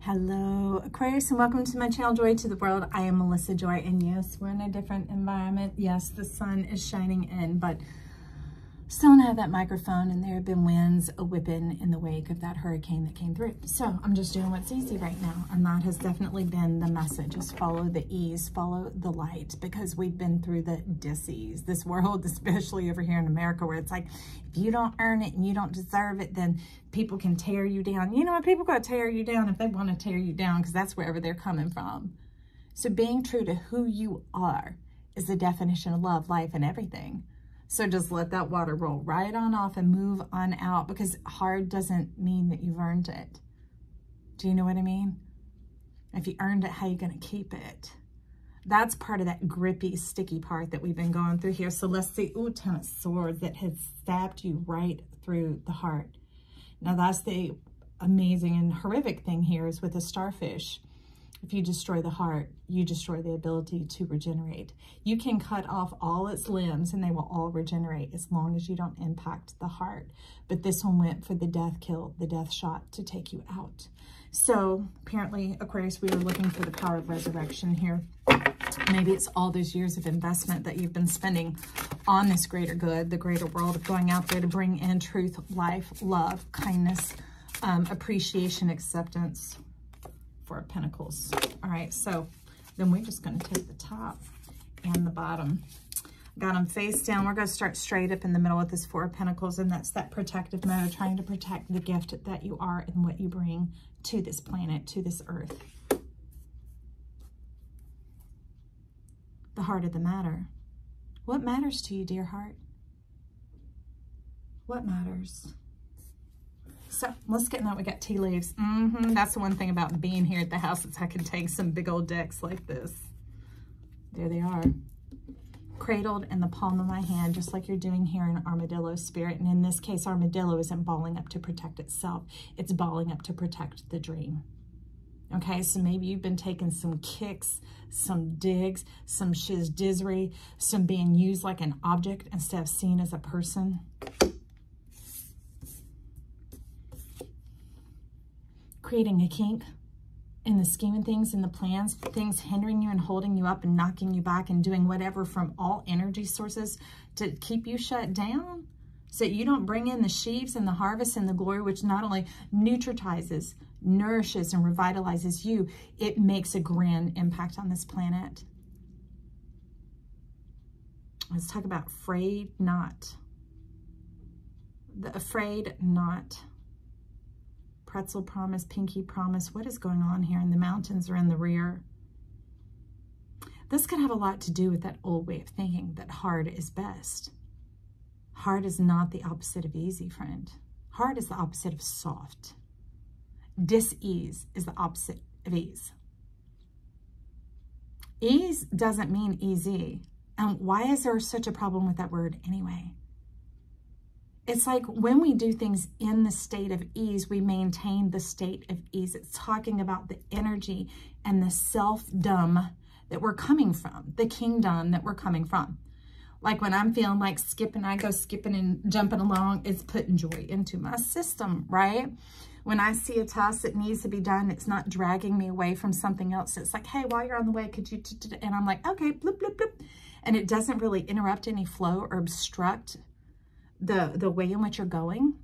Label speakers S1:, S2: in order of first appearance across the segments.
S1: Hello Aquarius, and welcome to my channel Joy to the World. I am Melissa Joy, and yes, we're in a different environment. Yes, the sun is shining in, but still don't have that microphone, and there have been winds a-whipping in the wake of that hurricane that came through. So I'm just doing what's easy right now, and that has definitely been the message. Just follow the ease, follow the light, because we've been through the dis-ease. This world, especially over here in America, where it's like, if you don't earn it and you don't deserve it, then people can tear you down. You know what? People got to tear you down if they want to tear you down, because that's wherever they're coming from. So being true to who you are is the definition of love, life, and everything. So just let that water roll right on off and move on out, because hard doesn't mean that you've earned it. Do you know what I mean? If you earned it, how are you going to keep it? That's part of that grippy, sticky part that we've been going through here. So let's see. Ooh, Ten of Swords that has stabbed you right through the heart. Now that's the amazing and horrific thing here is with the starfish. If you destroy the heart, you destroy the ability to regenerate. You can cut off all its limbs and they will all regenerate as long as you don't impact the heart. But this one went for the death kill, the death shot to take you out. So apparently, Aquarius, we are looking for the power of resurrection here. Maybe it's all those years of investment that you've been spending on this greater good, the greater world, of going out there to bring in truth, life, love, kindness, appreciation, acceptance. Four of Pentacles. All right, so then we're just going to take the top and the bottom. Got them face down. We're going to start straight up in the middle with this Four of Pentacles, and that's that protective mode, trying to protect the gift that you are and what you bring to this planet, to this earth. The heart of the matter. What matters to you, dear heart? What matters? So let's get in that. We got tea leaves. That's the one thing about being here at the house, is I can take some big old decks like this. There they are. Cradled in the palm of my hand, just like you're doing here in Armadillo spirit. And in this case, Armadillo isn't balling up to protect itself. It's balling up to protect the dream. Okay, so maybe you've been taking some kicks, some digs, some shizdizzery, some being used like an object instead of seen as a person. Creating a kink in the scheme of things, in the plans, things hindering you and holding you up and knocking you back and doing whatever from all energy sources to keep you shut down so that you don't bring in the sheaves and the harvest and the glory, which not only neutralizes, nourishes, and revitalizes you, it makes a grand impact on this planet. Let's talk about afraid not. The afraid not. Pretzel promise, pinky promise. What is going on here? And the mountains are in the rear. This could have a lot to do with that old way of thinking that hard is best. Hard is not the opposite of easy, friend. Hard is the opposite of soft. Dis-ease is the opposite of ease. Ease doesn't mean easy. And why is there such a problem with that word anyway? It's like when we do things in the state of ease, we maintain the state of ease. It's talking about the energy and the self-dom that we're coming from, the kingdom that we're coming from. Like when I'm feeling like skipping, I go skipping and jumping along, it's putting joy into my system, right? When I see a task that needs to be done, it's not dragging me away from something else. It's like, hey, while you're on the way, could you, and I'm like, okay, bloop, bloop, bloop. And it doesn't really interrupt any flow or obstruct the way in which you're going,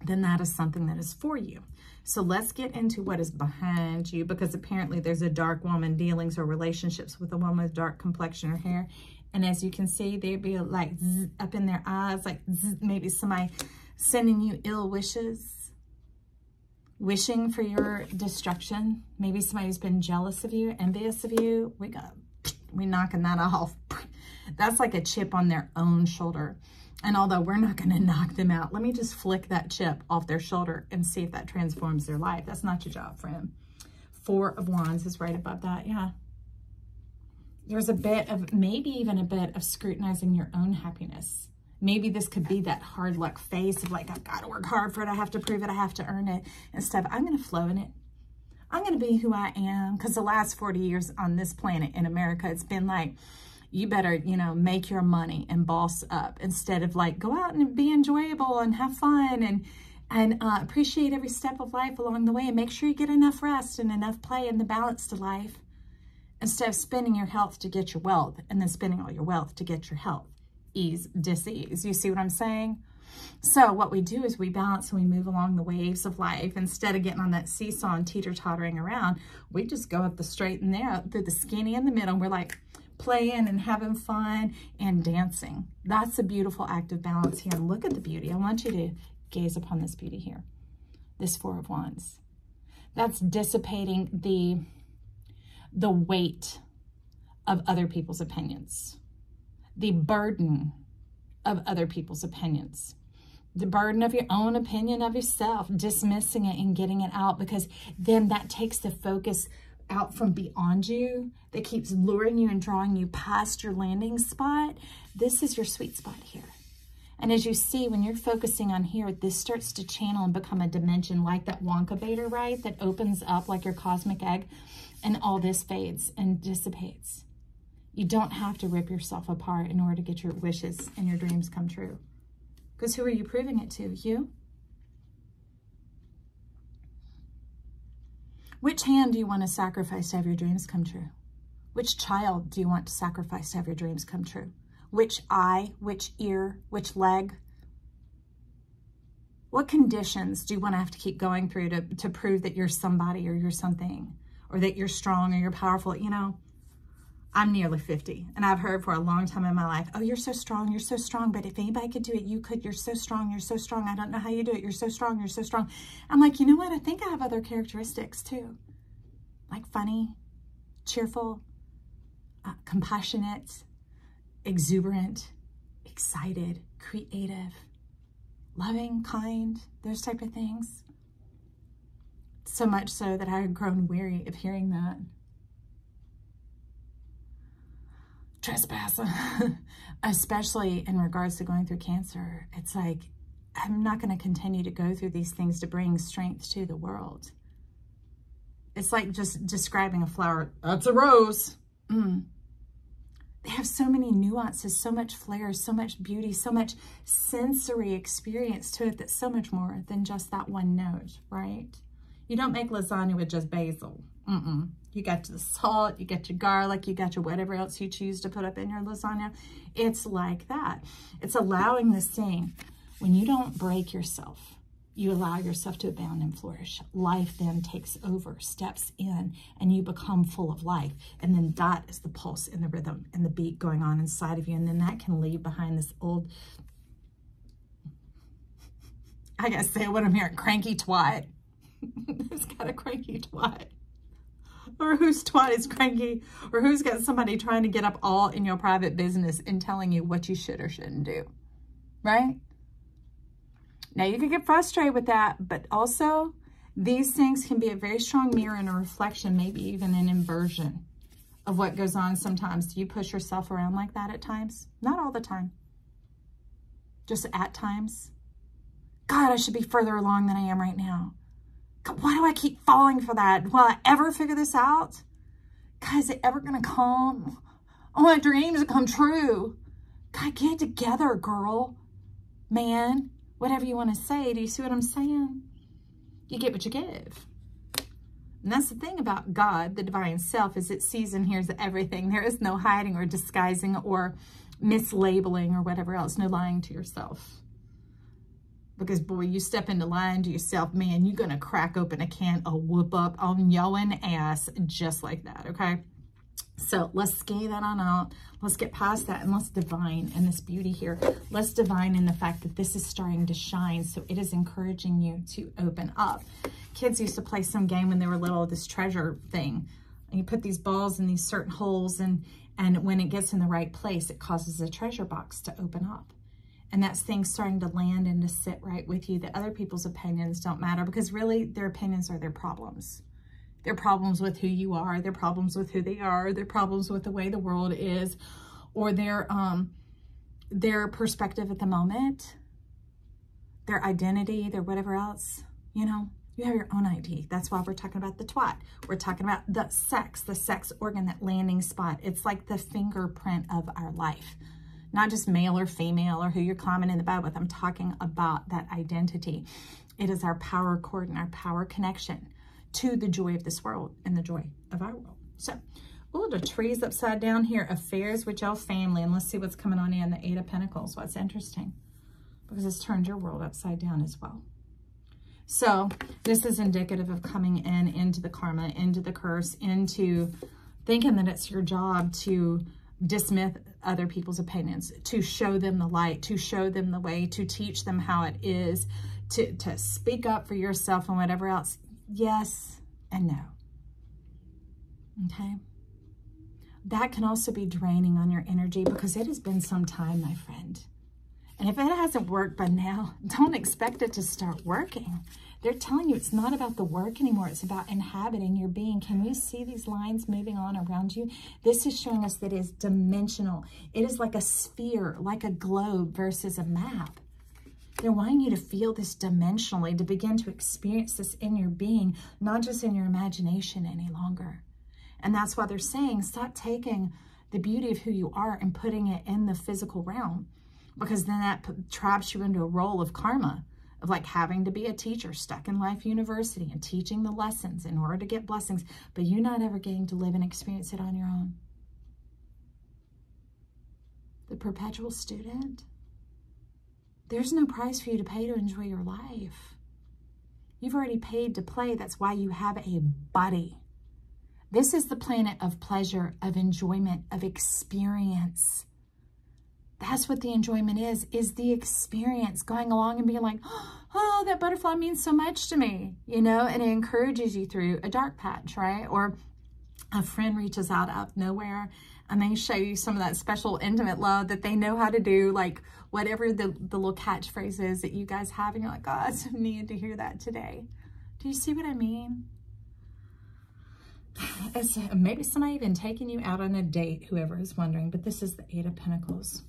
S1: then that is something that is for you. So let's get into what is behind you, because apparently there's a dark woman dealings or relationships with a woman with dark complexion or hair. And as you can see, they'd be like zzz, up in their eyes, like zzz, maybe somebody sending you ill wishes, wishing for your destruction. Maybe somebody who's been jealous of you, envious of you. We knocking that off. That's like a chip on their own shoulder. And although we're not going to knock them out, let me just flick that chip off their shoulder and see if that transforms their life. That's not your job, friend. Four of Wands is right above that. Yeah. There's a bit of, maybe even a bit of scrutinizing your own happiness. Maybe this could be that hard luck face of like, I've got to work hard for it. I have to prove it. I have to earn it. Instead of, I'm going to flow in it. I'm going to be who I am. Because the last 40 years on this planet in America, it's been like, you better, you know, make your money and boss up instead of like, go out and be enjoyable and have fun And appreciate every step of life along the way, and make sure you get enough rest and enough play and the balance to life, instead of spending your health to get your wealth and then spending all your wealth to get your health. Ease, dis-ease. You see what I'm saying? So what we do is we balance and we move along the waves of life. Instead of getting on that seesaw and teeter-tottering around, we just go up the straight and narrow, through the skinny and the middle. We're like playing and having fun and dancing. That's a beautiful act of balance here. And look at the beauty. I want you to gaze upon this beauty here. This Four of Wands. That's dissipating the weight of other people's opinions, the burden of other people's opinions, the burden of your own opinion of yourself, dismissing it and getting it out, because then that takes the focus out from beyond you, that keeps luring you and drawing you past your landing spot. This is your sweet spot here. And as you see, when you're focusing on here, this starts to channel and become a dimension like that Wonka Vader, right? That opens up like your cosmic egg, and all this fades and dissipates. You don't have to rip yourself apart in order to get your wishes and your dreams come true. Because who are you proving it to? You? Which hand do you want to sacrifice to have your dreams come true? Which child do you want to sacrifice to have your dreams come true? Which eye, which ear, which leg? What conditions do you want to have to keep going through to prove that you're somebody or you're something, or that you're strong or you're powerful? You know, I'm nearly 50, and I've heard for a long time in my life, oh, you're so strong, but if anybody could do it, you could. You're so strong, I don't know how you do it. You're so strong, I'm like, you know what? I think I have other characteristics too, like funny, cheerful, compassionate, exuberant, excited, creative, loving, kind, those type of things. So much so that I had grown weary of hearing that. Trespass, especially in regards to going through cancer. It's like, I'm not going to continue to go through these things to bring strength to the world. It's like just describing a flower. That's a rose. They have so many nuances, so much flair, so much beauty, so much sensory experience to it, that's so much more than just that one note, right? You don't make lasagna with just basil. You got the salt, you got your garlic, you got your whatever else you choose to put up in your lasagna. It's like that. It's allowing this thing. When you don't break yourself, you allow yourself to abound and flourish. Life then takes over, steps in, and you become full of life. And then that is the pulse and the rhythm and the beat going on inside of you. And then that can leave behind this old, I gotta say what I'm hearing, cranky twat. Who's got a cranky twat? Or whose twat is cranky? Or who's got somebody trying to get up all in your private business and telling you what you should or shouldn't do, right? Now, you can get frustrated with that, but also these things can be a very strong mirror and a reflection, maybe even an inversion of what goes on sometimes. Do you push yourself around like that at times? Not all the time. Just at times. God, I should be further along than I am right now. God, why do I keep falling for that? Will I ever figure this out? God, is it ever going to come? I want my dreams to come true. God, get it together, girl, man. Whatever you want to say. Do you see what I'm saying? You get what you give. And that's the thing about God, the divine self, is it sees and hears everything. There is no hiding or disguising or mislabeling or whatever else. No lying to yourself. Because, boy, you step into lying to yourself, man, you're going to crack open a can of whoop up on your ass just like that, okay? So let's scale that on out. Let's get past that, and let's divine in this beauty here. Let's divine in the fact that this is starting to shine. So it is encouraging you to open up. Kids used to play some game when they were little, this treasure thing. And you put these balls in these certain holes, and when it gets in the right place, it causes a treasure box to open up. And that's things starting to land and to sit right with you. That other people's opinions don't matter, because really their opinions are their problems. Their problems with who you are, their problems with who they are, their problems with the way the world is, or their perspective at the moment, their identity, their whatever else. You know, you have your own ID. That's why we're talking about the twat. We're talking about the sex organ, that landing spot. It's like the fingerprint of our life. Not just male or female or who you're climbing in the bed with. I'm talking about that identity. It is our power cord and our power connection to the joy of this world and the joy of our world. So, oh, the tree's upside down here. Affairs with your family. And let's see what's coming on in. The Eight of Pentacles. What's interesting? Because it's turned your world upside down as well. So this is indicative of coming into the karma, into the curse, into thinking that it's your job to dismiss other people's opinions, to show them the light, to show them the way, to teach them how it is, to speak up for yourself and whatever else. Yes and no. Okay? That can also be draining on your energy because it has been some time, my friend. And if it hasn't worked by now, don't expect it to start working. They're telling you it's not about the work anymore. It's about inhabiting your being. Can you see these lines moving on around you? This is showing us that it is dimensional. It is like a sphere, like a globe versus a map. They're wanting you to feel this dimensionally, to begin to experience this in your being, not just in your imagination any longer. And that's why they're saying, stop taking the beauty of who you are and putting it in the physical realm, because then that traps you into a role of karma, of like having to be a teacher stuck in life university and teaching the lessons in order to get blessings, but you're not ever getting to live and experience it on your own. The perpetual student, there's no price for you to pay to enjoy your life. You've already paid to play. That's why you have a body. This is the planet of pleasure, of enjoyment, of experience. That's what the enjoyment is the experience, going along and being like, oh, that butterfly means so much to me, you know, and it encourages you through a dark patch, right? Or a friend reaches out of nowhere and they show you some of that special intimate love that they know how to do, like whatever the little catchphrase is that you guys have, and you're like, oh, I just needed to hear that today. Do you see what I mean? It's maybe somebody even taking you out on a date, whoever is wondering, but this is the Eight of Pentacles.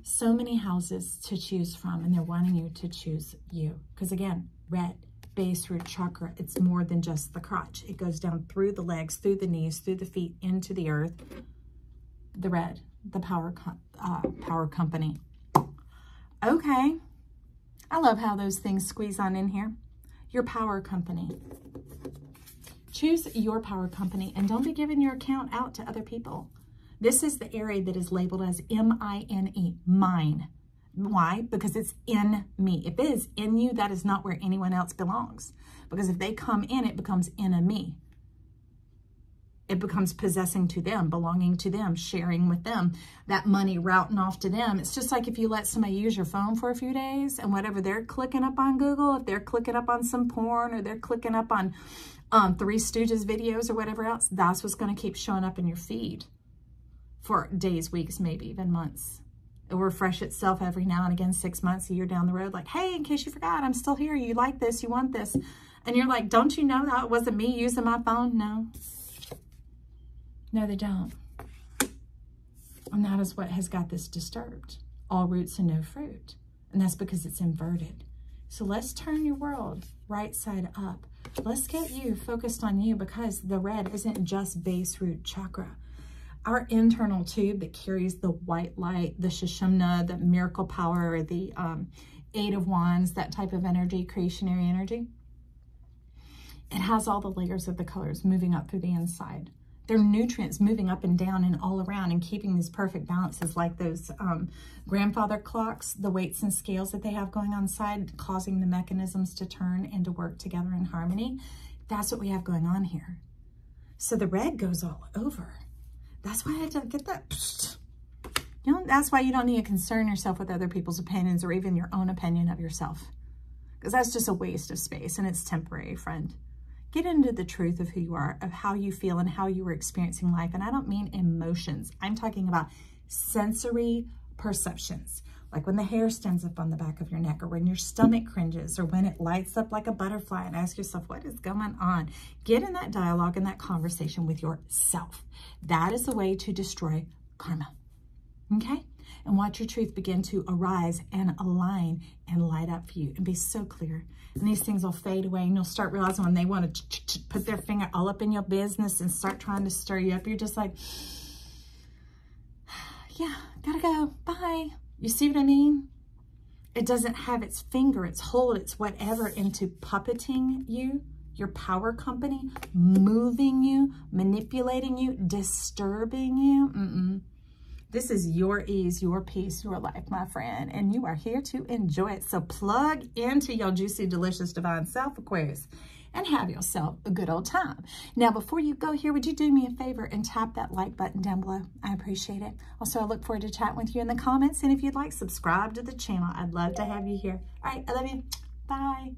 S1: So many houses to choose from, and they're wanting you to choose you. Because again, red, base root chakra, it's more than just the crotch. It goes down through the legs, through the knees, through the feet, into the earth. The red, the power company. Okay. I love how those things squeeze on in here. Your power company. Choose your power company, and don't be giving your account out to other people. This is the area that is labeled as M-I-N-E, mine. Why? Because it's in me. If it is in you, that is not where anyone else belongs. Because if they come in, it becomes in a me. It becomes possessing to them, belonging to them, sharing with them, that money routing off to them. It's just like if you let somebody use your phone for a few days, and whatever they're clicking up on Google, if they're clicking up on some porn, or they're clicking up on Three Stooges videos or whatever else, that's what's going to keep showing up in your feed for days, weeks, maybe even months. It'll refresh itself every now and again, 6 months, a year down the road, like, hey, in case you forgot, I'm still here. You like this, you want this. And you're like, don't you know that it wasn't me using my phone? No. No, they don't. And that is what has got this disturbed. All roots and no fruit. And that's because it's inverted. So let's turn your world right side up. Let's get you focused on you, because the red isn't just base root chakra. Our internal tube that carries the white light, the Sushumna, the miracle power, the Eight of Wands, that type of energy, creationary energy. It has all the layers of the colors moving up through the inside. They're nutrients moving up and down and all around and keeping these perfect balances, like those grandfather clocks, the weights and scales that they have going on side, causing the mechanisms to turn and to work together in harmony. That's what we have going on here. So the red goes all over. That's why I had to get that. You know, that's why you don't need to concern yourself with other people's opinions or even your own opinion of yourself. Because that's just a waste of space, and it's temporary, friend. Get into the truth of who you are, of how you feel and how you were experiencing life. And I don't mean emotions. I'm talking about sensory perceptions. Like when the hair stands up on the back of your neck, or when your stomach cringes, or when it lights up like a butterfly, and ask yourself, what is going on? Get in that dialogue and that conversation with yourself. That is the way to destroy karma. Okay? And watch your truth begin to arise and align and light up for you and be so clear. And these things will fade away, and you'll start realizing when they want to put their finger all up in your business and start trying to stir you up, you're just like, yeah, gotta go, bye. You see what I mean? It doesn't have its finger, its hold, its whatever into puppeting you, your power company, moving you, manipulating you, disturbing you. This is your ease, your peace, your life, my friend, and you are here to enjoy it. So plug into your juicy, delicious, divine self, Aquarius, and have yourself a good old time. Now, before you go here, would you do me a favor and tap that like button down below? I appreciate it. Also, I look forward to chatting with you in the comments, and if you'd like, subscribe to the channel. I'd love to have you here. All right, I love you. Bye.